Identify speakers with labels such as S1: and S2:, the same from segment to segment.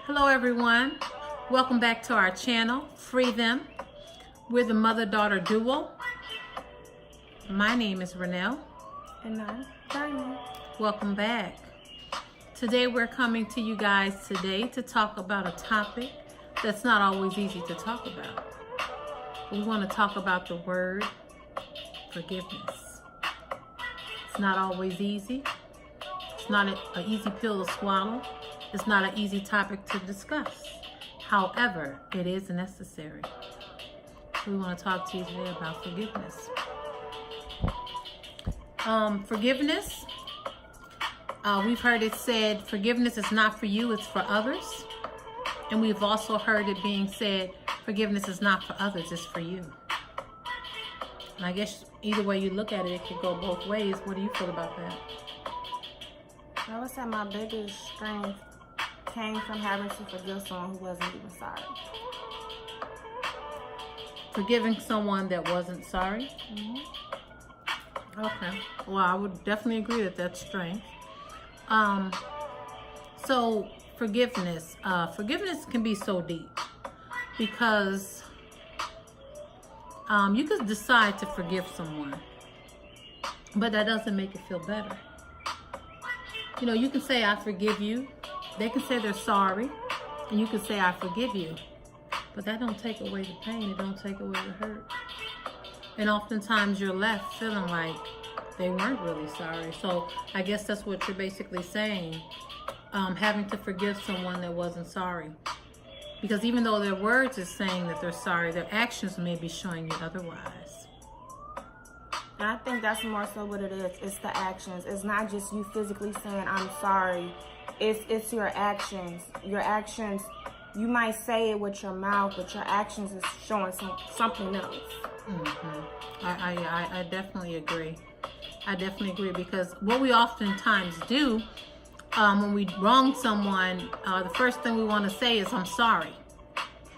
S1: Hello everyone, welcome back to our channel, Free Them. We're the mother-daughter duo. My name is Renelle.
S2: And I'm Diamond.
S1: Welcome back. Today we're coming to you guys today to talk about a topic that's not always easy to talk about. We want to talk about the word forgiveness. It's not always easy. It's not an easy pill to swallow. It's not an easy topic to discuss. However, it is necessary. We want to talk to you today about forgiveness. Forgiveness, we've heard it said, forgiveness is not for you, it's for others. And we've also heard it being said, forgiveness is not for others, it's for you. And I guess either way you look at it, it could go both ways. What do you feel about that?
S2: I would say my biggest strength came from having to forgive someone who wasn't even sorry.
S1: Forgiving someone that wasn't sorry?
S2: Mm-hmm.
S1: Okay. Well, I would definitely agree that that's strength. So forgiveness. Forgiveness can be so deep because you could decide to forgive someone, but that doesn't make it feel better. You know, you can say, I forgive you. They can say they're sorry, and you can say, I forgive you. But that don't take away the pain. It don't take away the hurt. And oftentimes you're left feeling like they weren't really sorry. So I guess that's what you're basically saying. Having to forgive someone that wasn't sorry. Because even though their words is saying that they're sorry, their actions may be showing you otherwise.
S2: And I think that's more so what it is. It's the actions. It's not just you physically saying, I'm sorry. It's your actions. Your actions, you might say it with your mouth, but your actions is showing something else.
S1: Mm-hmm. I definitely agree. I definitely agree, because what we oftentimes do when we wrong someone, the first thing we want to say is, I'm sorry.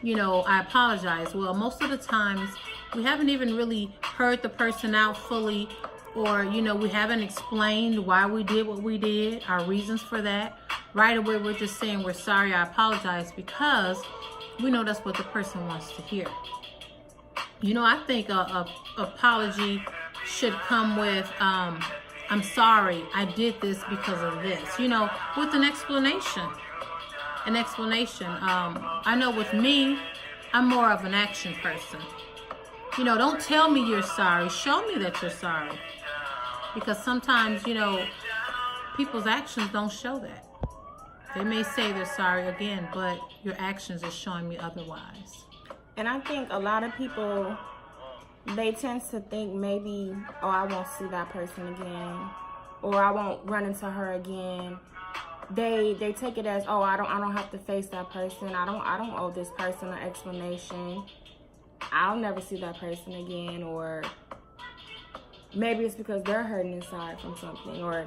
S1: You know, I apologize. Well, most of the times we haven't even really heard the person out fully, or, you know, we haven't explained why we did what we did, our reasons for that. Right away, we're just saying, we're sorry, I apologize, because we know that's what the person wants to hear. You know, I think a apology should come with, I'm sorry, I did this because of this, you know, with an explanation. An explanation. I know with me, I'm more of an action person. You know, don't tell me you're sorry. Show me that you're sorry. Because sometimes, you know, people's actions don't show that. They may say they're sorry again, but your actions are showing me otherwise.
S2: And I think a lot of people, they tend to think maybe, oh, I won't see that person again, or I won't run into her again. They take it as, oh, I don't have to face that person. I don't owe this person an explanation. I'll never see that person again. Or maybe it's because they're hurting inside from something, or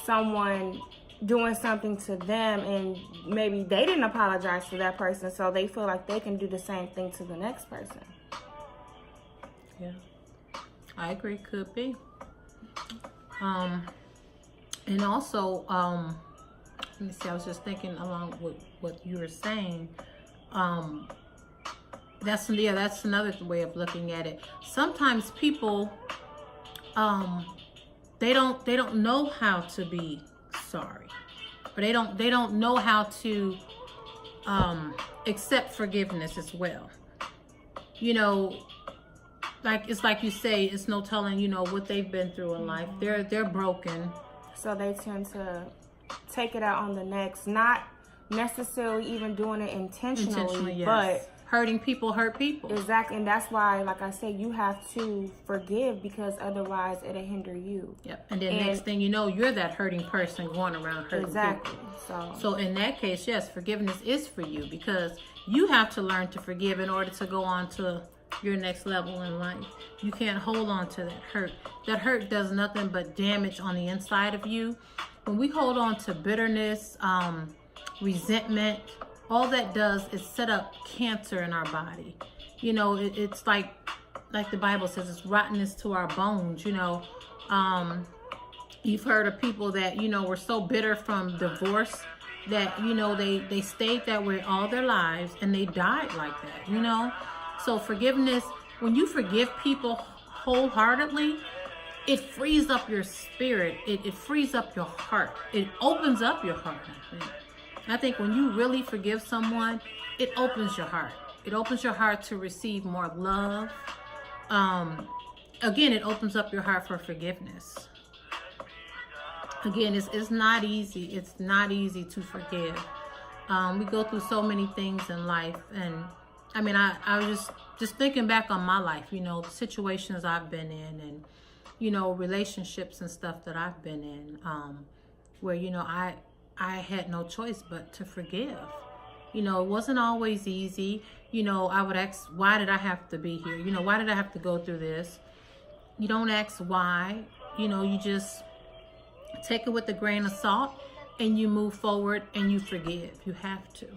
S2: someone doing something to them and maybe they didn't apologize to that person, so they feel like they can do the same thing to the next person.
S1: Yeah, I agree. Could be. And also, let me see, I was just thinking along with what you were saying. That's another way of looking at it. Sometimes people, they don't know how to be sorry, but they don't know how to accept forgiveness as well. You know, like it's like you say, it's no telling, you know, what they've been through in life. They're broken,
S2: so they tend to take it out on the next, not necessarily even doing it intentionally,
S1: yes.
S2: But
S1: hurting people hurt people.
S2: Exactly, and that's why, like I said, you have to forgive, because otherwise it'll hinder you.
S1: Yep. And then next thing you know, you're that hurting person going around hurting
S2: exactly.
S1: people. So in that case, yes, forgiveness is for you, because you have to learn to forgive in order to go on to your next level in life. You can't hold on to that hurt. That hurt does nothing but damage on the inside of you. When we hold on to bitterness, resentment, all that does is set up cancer in our body. You know, it's like the Bible says, it's rottenness to our bones. You know, You've heard of people that, you know, were so bitter from divorce that, you know, they stayed that way all their lives and they died like that, you know? So forgiveness, when you forgive people wholeheartedly, it frees up your spirit. It frees up your heart. It opens up your heart, I think. I think when you really forgive someone, it opens your heart. It opens your heart to receive more love. Again, it opens up your heart for forgiveness. Again, it's not easy. It's not easy to forgive. We go through so many things in life. And I mean, I was just thinking back on my life, you know, the situations I've been in and, you know, relationships and stuff that I've been in, where, you know, I had no choice but to forgive. You know, it wasn't always easy. You know, I would ask, why did I have to be here? You know, why did I have to go through this? You don't ask why. You know, you just take it with a grain of salt and you move forward and you forgive. You have to.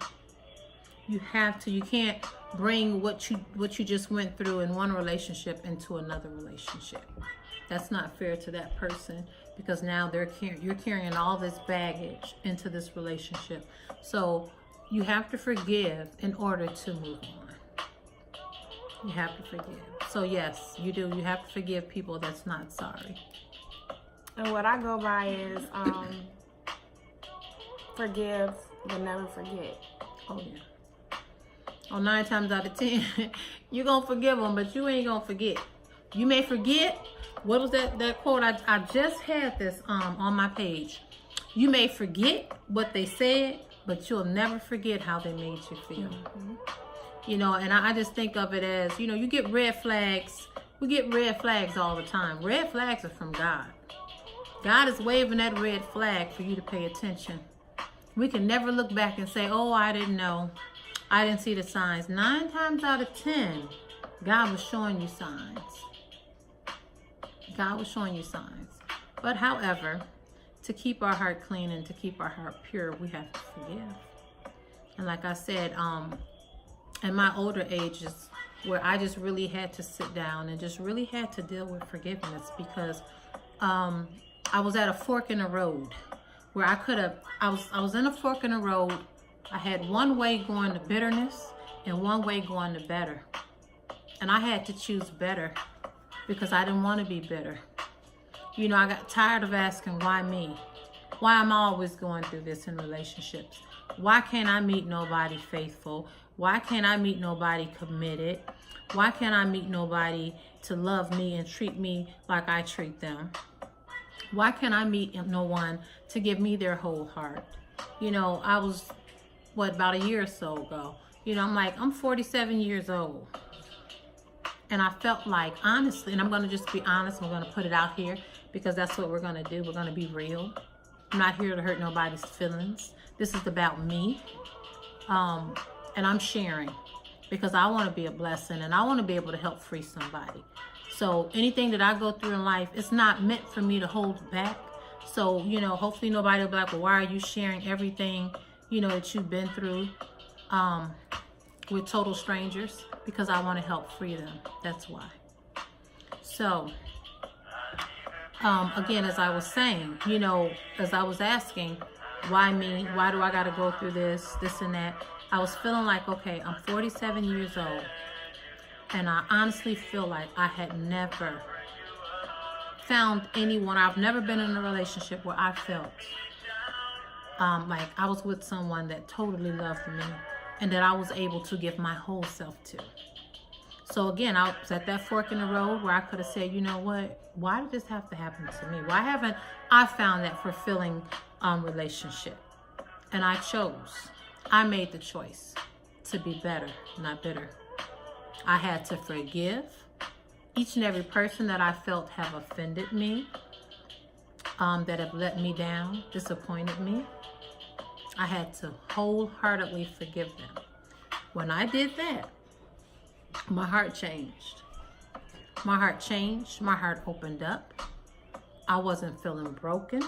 S1: You have to. You can't bring what you just went through in one relationship into another relationship. That's not fair to that person, because now you're carrying all this baggage into this relationship. So you have to forgive in order to move on. You have to forgive. So yes, you do. You have to forgive people that's not sorry.
S2: And what I go by is forgive but never forget.
S1: Oh yeah. Oh, 9 times out of 10, you're gonna forgive them, but you ain't gonna forget. You may forget. What was that quote? I just had this on my page. You may forget what they said, but you'll never forget how they made you feel. Mm-hmm. You know, and I just think of it as, you know, you get red flags. We get red flags all the time. Red flags are from God. God is waving that red flag for you to pay attention. We can never look back and say, oh, I didn't know. I didn't see the signs. 9 times out of 10, God was showing you signs. God was showing you signs. But however, to keep our heart clean and to keep our heart pure, we have to forgive. And like I said, in my older ages, where I just really had to sit down and just really had to deal with forgiveness, because I was at a fork in the road where I was in a fork in the road. I had one way going to bitterness and one way going to better. And I had to choose better because I didn't want to be bitter. You know, I got tired of asking, why me? Why am I always going through this in relationships? Why can't I meet nobody faithful? Why can't I meet nobody committed? Why can't I meet nobody to love me and treat me like I treat them? Why can't I meet no one to give me their whole heart? You know, I was, about a year or so ago, you know, I'm 47 years old. And I felt like, honestly, and I'm going to just be honest, I'm going to put it out here because that's what we're going to do. We're going to be real. I'm not here to hurt nobody's feelings. This is about me. And I'm sharing because I want to be a blessing and I want to be able to help free somebody. So anything that I go through in life, it's not meant for me to hold back. So, you know, hopefully nobody will be like, well, why are you sharing everything, you know, that you've been through with total strangers? Because I want to help free them. That's why. So, again, as I was saying, you know, as I was asking, why me? Why do I got to go through this and that? I was feeling like, okay, I'm 47 years old. And I honestly feel like I had never found anyone. I've never been in a relationship where I felt like I was with someone that totally loved me and that I was able to give my whole self to. So again, I was at that fork in the road where I could have said, you know what? Why did this have to happen to me? Why haven't I found that fulfilling relationship? And I chose. I made the choice to be better, not bitter. I had to forgive each and every person that I felt have offended me, that have let me down, disappointed me. I had to wholeheartedly forgive them. When I did that, my heart changed. My heart changed. My heart opened up. I wasn't feeling broken.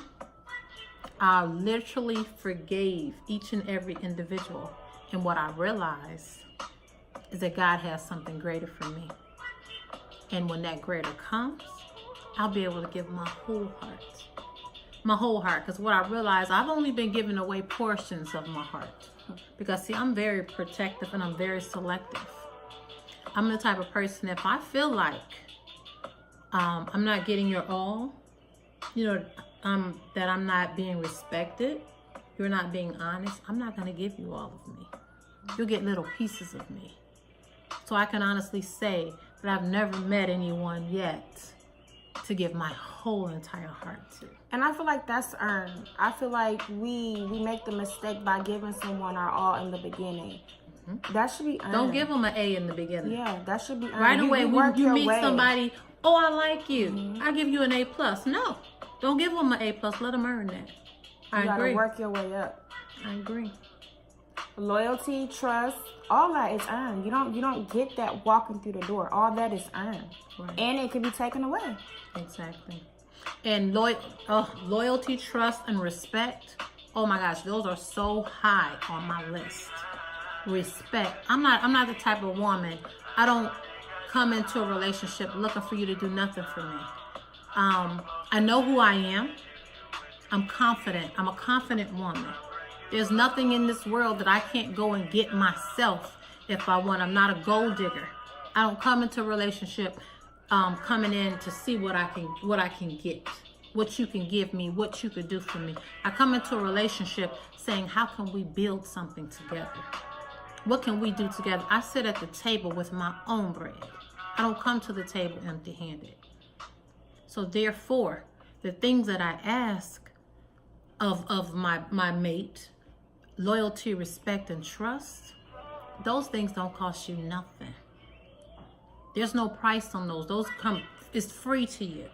S1: I literally forgave each and every individual. And what I realized is that God has something greater for me. And when that greater comes, I'll be able to give my whole heart, my whole heart. Because what I realized, I've only been giving away portions of my heart. Because see, I'm very protective and I'm very selective. I'm the type of person, if I feel like I'm not getting your all, that I'm not being respected, you're not being honest, I'm not going to give you all of me. You'll get little pieces of me. So I can honestly say that I've never met anyone yet to give my whole entire heart to.
S2: And I feel like that's earned. I feel like we make the mistake by giving someone our all in the beginning. Mm-hmm. That should be earned.
S1: Don't give them an A in the beginning.
S2: Yeah, that should be earned.
S1: Right away, when you meet somebody, oh, I like you.
S2: Mm-hmm.
S1: I give you an A+. No, don't give them an A+. Let them earn that. I agree.
S2: You gotta work your way up.
S1: I agree.
S2: Loyalty, trust, all that is earned. You don't get that walking through the door. All that is earned. Right. And it can be taken away.
S1: Exactly. And loyalty, trust, and respect. Oh my gosh, those are so high on my list. Respect. I'm not the type of woman. I don't come into a relationship looking for you to do nothing for me. I know who I am. I'm confident. I'm a confident woman. There's nothing in this world that I can't go and get myself if I want. I'm not a gold digger. I don't come into a relationship coming in to see what I can get, what you can give me, what you could do for me. I come into a relationship saying, how can we build something together? What can we do together? I sit at the table with my own bread. I don't come to the table empty-handed. So therefore, the things that I ask of my mate, loyalty, respect, and trust, those things don't cost you nothing. There's no price on those. It's free to you.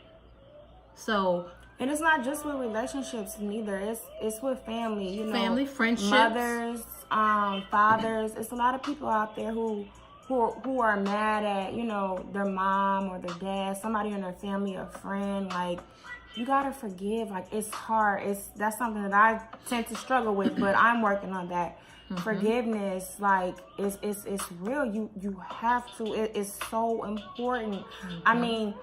S1: So,
S2: and it's not just with relationships neither. It's with family,
S1: family, friendships,
S2: mothers, fathers. It's a lot of people out there who are mad at, their mom or their dad, somebody in their family, a friend. Like, you gotta forgive. Like, it's hard. That's something that I tend to struggle with, but I'm working on that. Mm-hmm. Forgiveness, like, it's real. You have to. It's so important. Mm-hmm. I mean,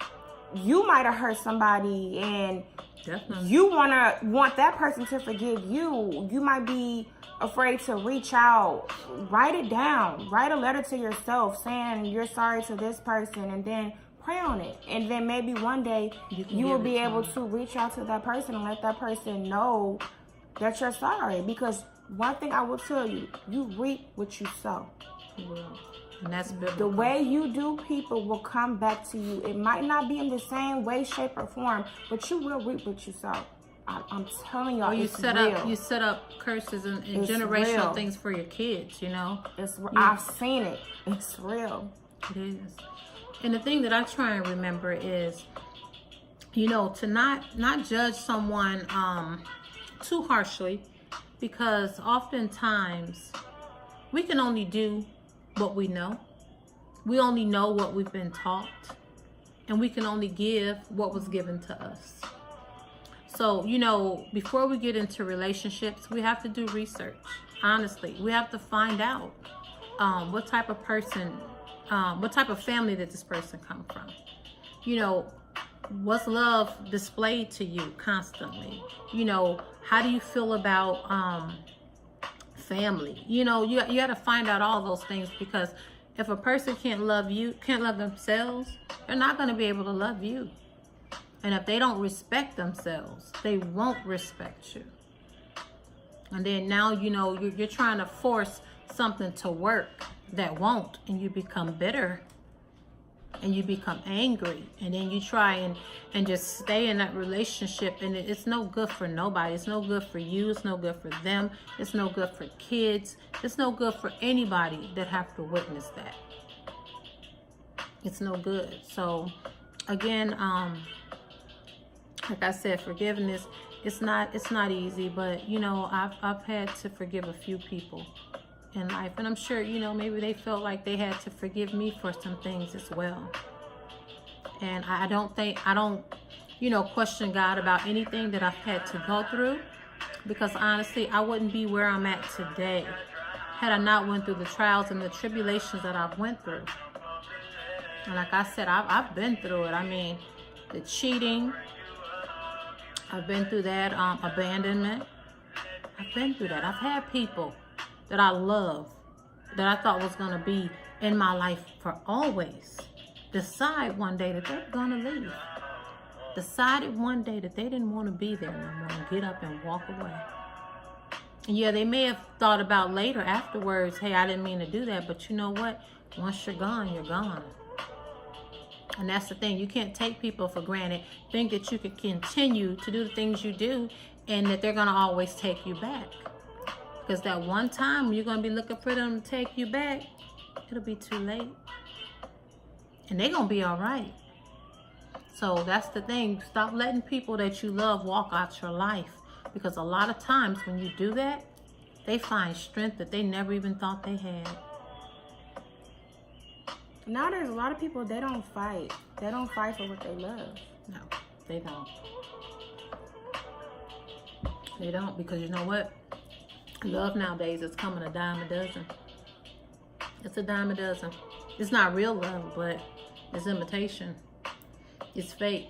S2: you might have hurt somebody, and definitely you want that person to forgive you. You might be afraid to reach out. Write it down. Write a letter to yourself saying you're sorry to this person, and then pray on it. And then maybe one day you will be able to reach out to that person and let that person know that you're sorry. Because one thing I will tell you, you reap what you sow.
S1: Yeah. And that's biblical.
S2: The way you do, people will come back to you. It might not be in the same way, shape, or form, but you will reap what you sow. I'm telling y'all,
S1: you set up curses and generational
S2: real.
S1: Things for your kids,
S2: I've seen it. It's real.
S1: It is. And the thing that I try and remember is, to not judge someone too harshly, because oftentimes we can only do what we know. We only know what we've been taught, and we can only give what was given to us. So, before we get into relationships, we have to do research. Honestly, we have to find out what type of person, what type of family did this person come from? Was love displayed to you constantly? How do you feel about family? You got to find out all those things, because if a person can't love themselves, they're not going to be able to love you. And if they don't respect themselves, they won't respect you. And then now, you're trying to force something to work that won't, and you become bitter and you become angry, and then you try and just stay in that relationship, and it's no good for nobody. It's no good for you. It's no good for them. It's no good for kids. It's no good for anybody that have to witness that. It's no good. So again, like I said, forgiveness, it's not easy, but I've had to forgive a few people in life, and I'm sure maybe they felt like they had to forgive me for some things as well. And I don't question God about anything that I've had to go through, because honestly, I wouldn't be where I'm at today had I not went through the trials and the tribulations that I've went through. And like I said, I've been through it. I mean, the cheating, I've been through that abandonment. I've been through that. I've had people that I love, that I thought was going to be in my life for always, decide one day that they're going to leave. Decided one day that they didn't want to be there no more and get up and walk away. And yeah, they may have thought about later afterwards, hey, I didn't mean to do that. But you know what? Once you're gone, you're gone. And that's the thing. You can't take people for granted. Think that you can continue to do the things you do and that they're going to always take you back. Because that one time you're going to be looking for them to take you back, it'll be too late. And they're going to be all right. So that's the thing. Stop letting people that you love walk out your life. Because a lot of times when you do that, they find strength that they never even thought they had.
S2: Now there's a lot of people, they don't fight. They don't fight for what they love.
S1: No, they don't. They don't, because you know what? Love nowadays is coming a dime a dozen. It's a dime a dozen. It's not real love, but it's imitation. It's fake.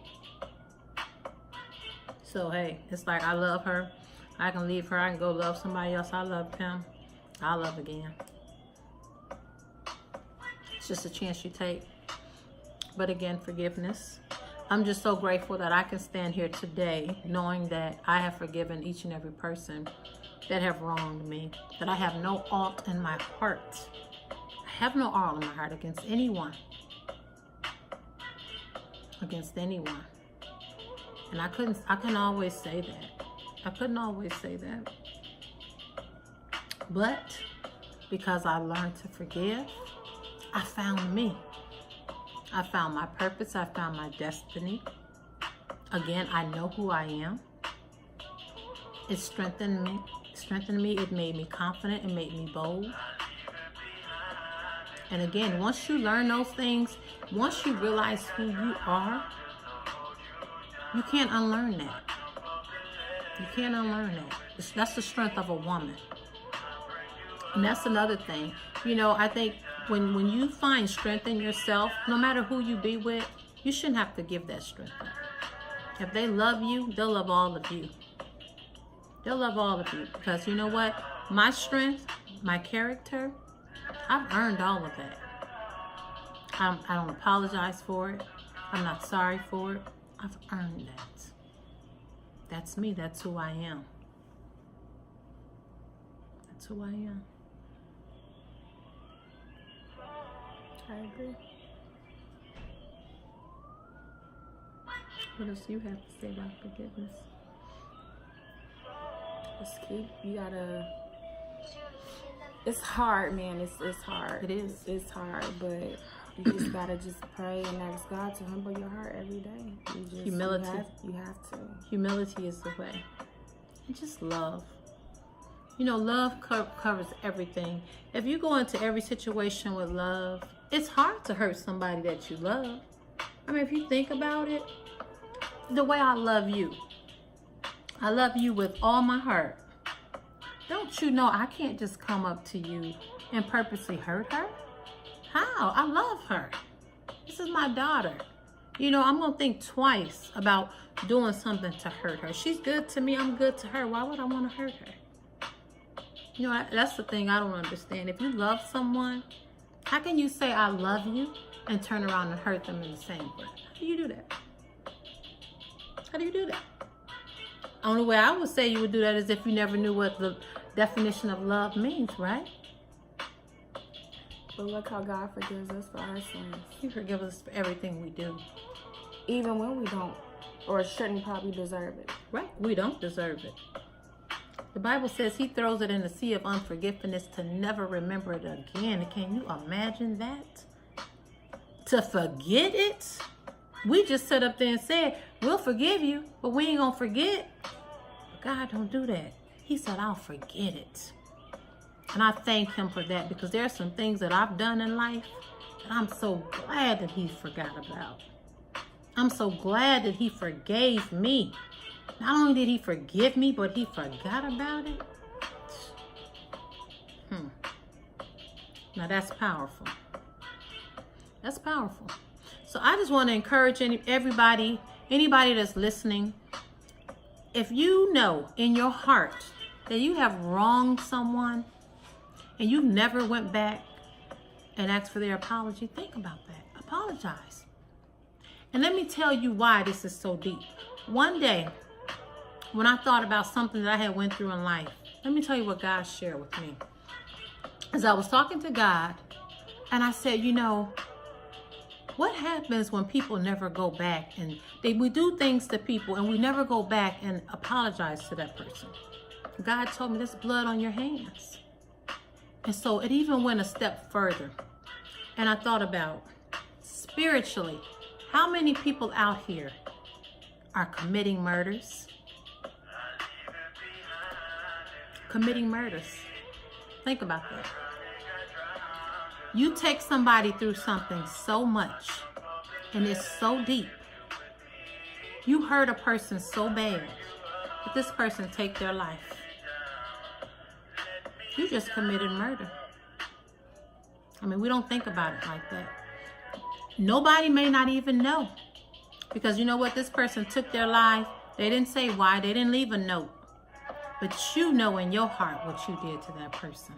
S1: So hey, it's like I love her. I can leave her. I can go love somebody else. I loved him. I'll love again. It's just a chance you take. But again, forgiveness. I'm just so grateful that I can stand here today knowing that I have forgiven each and every person that have wronged me. That I have no ought in my heart. I have no ought in my heart against anyone. Against anyone. And I couldn't always say that. I couldn't always say that. But because I learned to forgive, I found me. I found my purpose. I found my destiny. Again, I know who I am. It strengthened me. It made me confident. It made me bold. And again, once you learn those things, once you realize who you are, you can't unlearn that. You can't unlearn that. That's the strength of a woman. And that's another thing. You know, I think when you find strength in yourself, no matter who you be with, you shouldn't have to give that strength up. If they love you, they'll love all of you. They'll love all of you. Because you know what? My strength, my character, I've earned all of that. I don't apologize for it. I'm not sorry for it. I've earned that. That's me. That's who I am. That's who I am.
S2: I agree.
S1: What else do you have to say about forgiveness?
S2: You gotta, it's hard, man. It's hard.
S1: It is.
S2: It's hard, but you just gotta just pray and ask God to humble your heart every day.
S1: Humility.
S2: You have to.
S1: Humility is the way. And just love. You know, love covers everything. If you go into every situation with love, it's hard to hurt somebody that you love. I mean, if you think about it, the way I love you with all my heart. Don't you know I can't just come up to you and purposely hurt her? How? I love her. This is my daughter. You know, I'm going to think twice about doing something to hurt her. She's good to me. I'm good to her. Why would I want to hurt her? You know, that's the thing I don't understand. If you love someone, how can you say I love you and turn around and hurt them in the same breath? How do you do that? How do you do that? Only way I would say you would do that is if you never knew what the definition of love means, right?
S2: But look how God forgives us for our sins.
S1: He forgives us for everything we do.
S2: Even when we don't or shouldn't probably deserve it.
S1: Right, we don't deserve it. The Bible says he throws it in the sea of unforgiveness to never remember it again. Can you imagine that? To forget it? We just sat up there and said, we'll forgive you, but we ain't gonna forget. But God don't do that. He said, I'll forget it. And I thank him for that, because there are some things that I've done in life that I'm so glad that he forgot about. I'm so glad that he forgave me. Not only did he forgive me, but he forgot about it. Now that's powerful. That's powerful. So I just want to encourage anybody that's listening, if you know in your heart that you have wronged someone and you never went back and asked for their apology, think about that. Apologize. And let me tell you why this is so deep. One day, when I thought about something that I had went through in life, let me tell you what God shared with me. As I was talking to God, and I said, you know, what happens when people never go back and we do things to people and we never go back and apologize to that person? God told me, there's blood on your hands. And so it even went a step further. And I thought about, spiritually, how many people out here are committing murders? Committing murders. Think about that. You take somebody through something so much, and it's so deep. You hurt a person so bad that this person take their life. You just committed murder. I mean, we don't think about it like that. Nobody may not even know. Because you know what? This person took their life. They didn't say why. They didn't leave a note. But you know in your heart what you did to that person.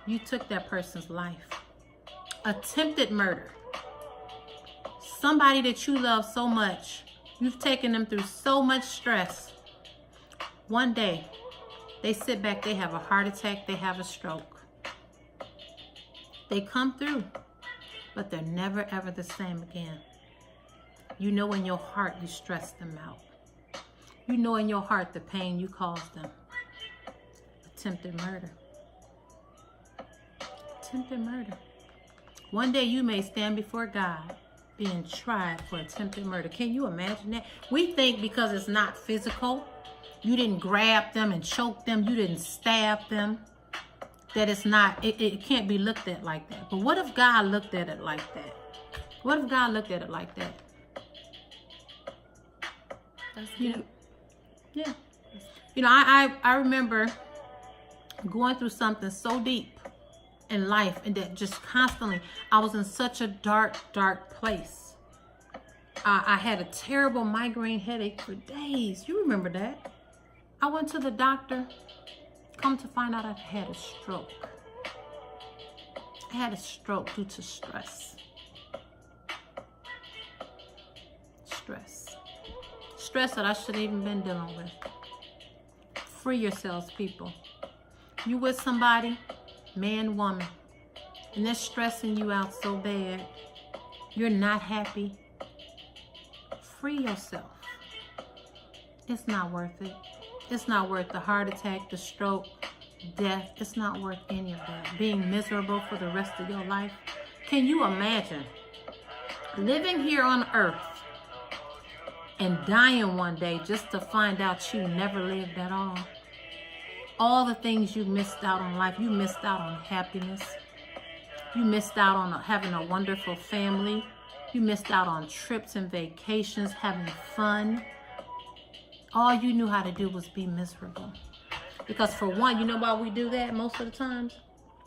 S1: You took that person's life. Attempted murder. Somebody that you love so much. You've taken them through so much stress. One day, they sit back, they have a heart attack, they have a stroke. They come through, but they're never ever the same again. You know in your heart you stressed them out. You know in your heart the pain you caused them. Attempted murder. Attempted murder. One day you may stand before God being tried for attempted murder. Can you imagine that? We think because it's not physical, you didn't grab them and choke them, you didn't stab them, that it's not, it can't be looked at like that. But what if God looked at it like that? What if God looked at it like that?
S2: That's deep.
S1: Yeah. You know, I remember going through something so deep in life, and that just constantly, I was in such a dark place. I had a terrible migraine headache for days. You remember that? I went to the doctor. Come to find out I had a stroke. I had a stroke due to stress. Stress that I shouldn't even been dealing with. Free yourselves, people. You with somebody, man, woman, and they're stressing you out so bad, you're not happy. Free yourself. It's not worth it. It's not worth the heart attack, the stroke, death. It's not worth any of that. Being miserable for the rest of your life. Can you imagine living here on earth and dying one day just to find out you never lived at all? All the things you missed out on life. You missed out on happiness. You missed out on having a wonderful family. You missed out on trips and vacations, having fun. All you knew how to do was be miserable. Because for one, you know why we do that most of the times?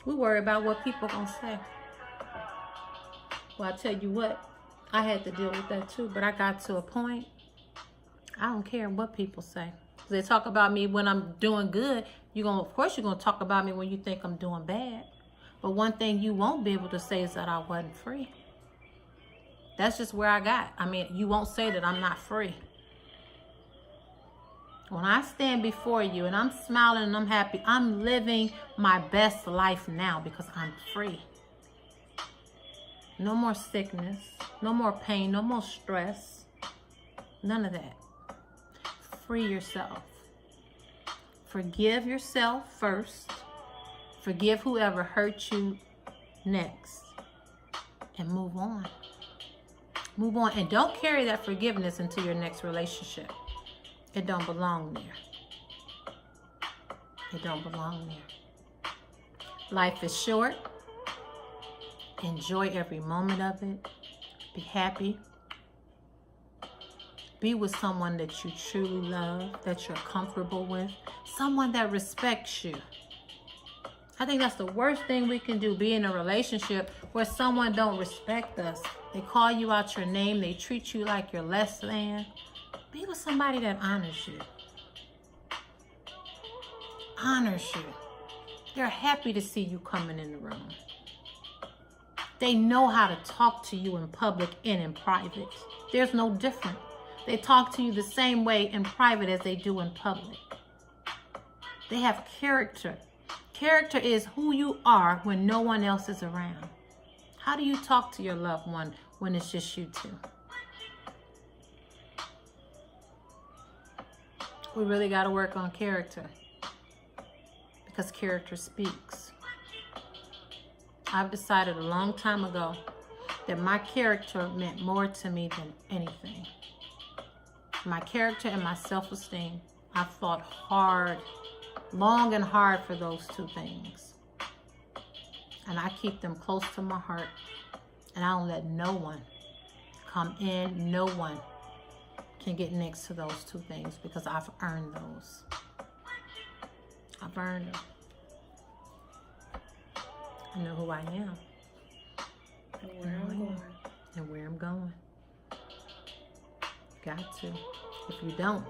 S1: We worry about what people are going to say. Well, I tell you what, I had to deal with that too. But I got to a point, I don't care what people say. They talk about me when I'm doing good. Of course you're going to talk about me when you think I'm doing bad. But one thing you won't be able to say is that I wasn't free. That's just where I got. I mean, you won't say that I'm not free. When I stand before you and I'm smiling and I'm happy, I'm living my best life now because I'm free. No more sickness, no more pain, no more stress. None of that. Free yourself. Forgive yourself first. Forgive whoever hurt you next. And move on. Move on. And don't carry that forgiveness into your next relationship. It don't belong there. It don't belong there. Life is short. Enjoy every moment of it. Be happy. Be with someone that you truly love, that you're comfortable with, someone that respects you. I think that's the worst thing we can do, be in a relationship where someone don't respect us. They call you out your name, they treat you like you're less than. Be with somebody that honors you. Honors you. They're happy to see you coming in the room. They know how to talk to you in public and in private. There's no different. They talk to you the same way in private as they do in public. They have character. Character is who you are when no one else is around. How do you talk to your loved one when it's just you two? We really got to work on character, because character speaks. I've decided a long time ago that my character meant more to me than anything. My character and my self-esteem. I fought hard, long and hard for those two things. And I keep them close to my heart. And I don't let no one come in. No one can get next to those two things, because I've earned those. I've earned them. I know who I am.
S2: And where I'm going.
S1: And where I'm going. Got to. If you don't,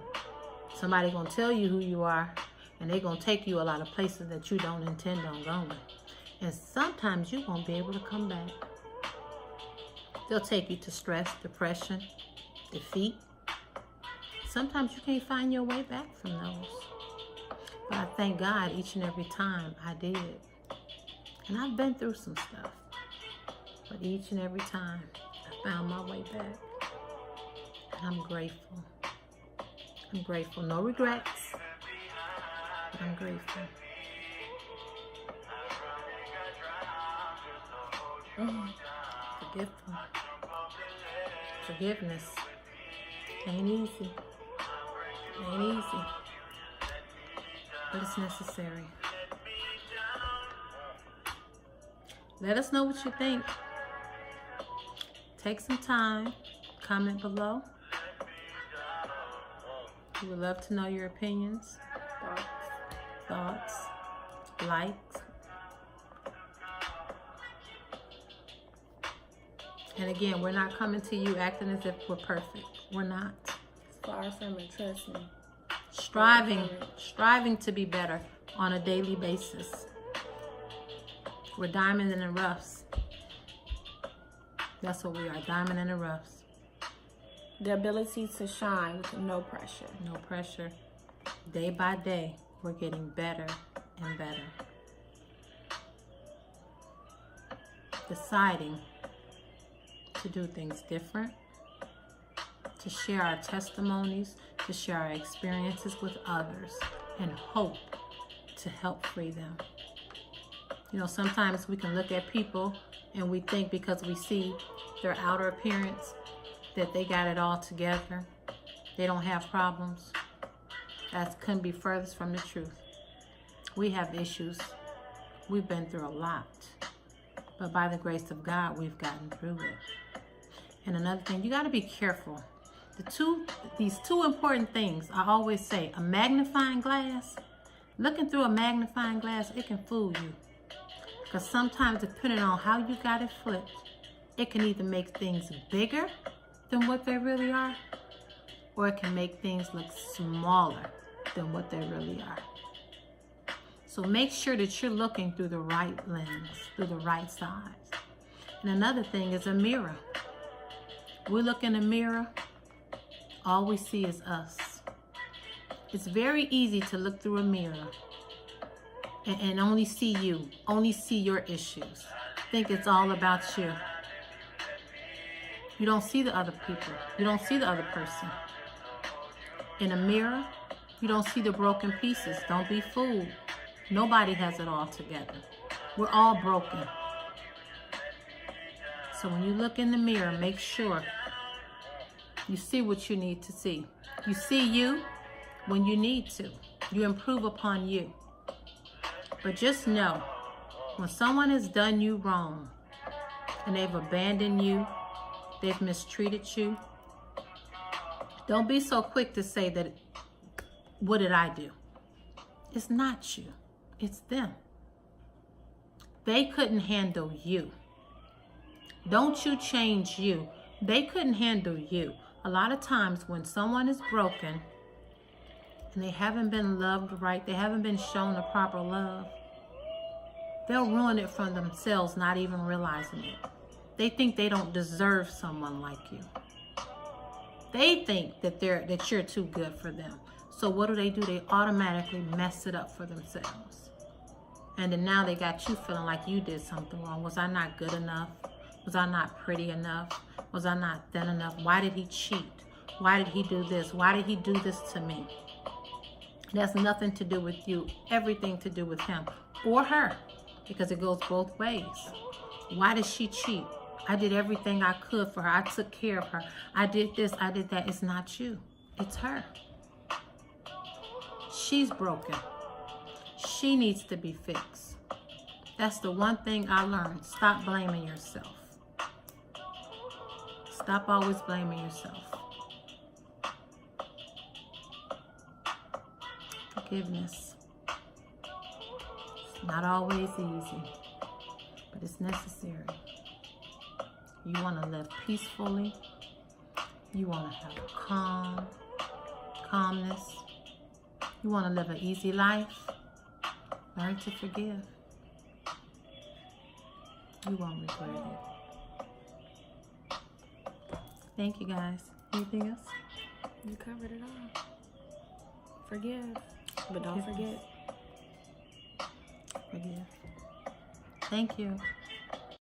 S1: somebody gonna tell you who you are, and they gonna take you a lot of places that you don't intend on going. And sometimes you won't be able to come back. They'll take you to stress, depression, defeat. Sometimes you can't find your way back from those. But I thank God each and every time I did. And I've been through some stuff. But each and every time I found my way back. And I'm grateful. I'm grateful. No regrets. But I'm grateful. Forgetful. Forgiveness ain't easy. Ain't easy. But it's necessary. Let us know what you think. Take some time. Comment below. We would love to know your opinions, thoughts, likes. And again, we're not coming to you acting as if we're perfect. We're not.
S2: Far from it, trust me.
S1: Striving to be better on a daily basis. We're diamond in the roughs. That's what we are, diamond in the roughs.
S2: The ability to shine with no pressure.
S1: No pressure. Day by day, we're getting better and better. Deciding to do things different, to share our testimonies, to share our experiences with others, and hope to help free them. You know, sometimes we can look at people and we think because we see their outer appearance that they got it all together. They don't have problems. That couldn't be furthest from the truth. We have issues. We've been through a lot. But by the grace of God, we've gotten through it. And another thing, you got to be careful. These two important things, I always say, a magnifying glass. Looking through a magnifying glass, it can fool you. Because sometimes, depending on how you got it flipped, it can either make things bigger than what they really are, or it can make things look smaller than what they really are. So make sure that you're looking through the right lens, through the right size. And another thing is a mirror. We look in a mirror, all we see is us. It's very easy to look through a mirror and only see you, only see your issues. Think it's all about you. You don't see the other people. You don't see the other person. In a mirror, you don't see the broken pieces. Don't be fooled. Nobody has it all together. We're all broken. So when you look in the mirror, make sure you see what you need to see. You see you when you need to. You improve upon you. But just know, when someone has done you wrong and they've abandoned you, they've mistreated you, don't be so quick to say that, what did I do? It's not you. It's them. They couldn't handle you. Don't you change you. They couldn't handle you. A lot of times when someone is broken and they haven't been loved right, they haven't been shown the proper love, they'll ruin it for themselves, not even realizing it. They think they don't deserve someone like you. They think that you're too good for them. So what do? They automatically mess it up for themselves. And then now they got you feeling like you did something wrong. Was I not good enough? Was I not pretty enough? Was I not thin enough? Why did he cheat? Why did he do this? Why did he do this to me? It has nothing to do with you, everything to do with him or her, because it goes both ways. Why did she cheat? I did everything I could for her. I took care of her. I did this, I did that. It's not you. It's her. She's broken. She needs to be fixed. That's the one thing I learned. Stop blaming yourself. Stop always blaming yourself. Forgiveness. It's not always easy, but it's necessary. You want to live peacefully. You want to have calmness. You want to live an easy life. Learn to forgive. You won't regret it. Thank you, guys. Anything else?
S2: You covered it all. Forgive, but don't forget.
S1: Forgive. Thank you.